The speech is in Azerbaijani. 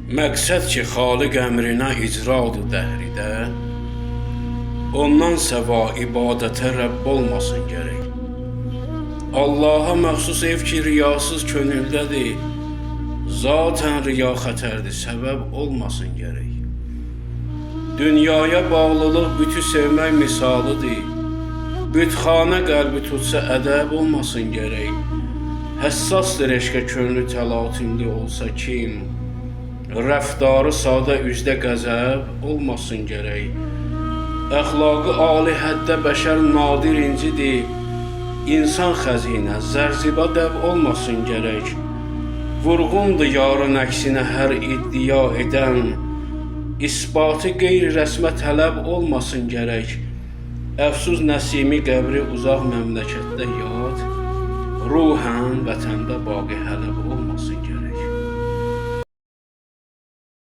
Məqsəd ki, Xaliq əmrinə icradır dəhridə, ondan səva ibadətə Rəbb olmasın gərək. Allaha məxsus ev ki, riyasız könüldədir, zatən riya xətərdir, səbəb olmasın gərək. Dünyaya bağlılıq bütü sevmək misalıdır, bütxanə qəlbi tutsa ədəb olmasın gərək. Həssasdır eşqə könlü təlatimli olsa kim, rəftarı sadə üzdə qəzəb olmasın gərək. Əxlaqı ali həddə bəşər nadir incidir, İnsan xəzinə zərziba dəb olmasın gərək. Vurğundur yarın əksinə hər iddia edən, İsbatı qeyri-rəsmə tələb olmasın gərək. Əfsus Nəsimi qəbri uzaq məmləkətdə yad, ruhən vətəndə baqi hələb olmasın.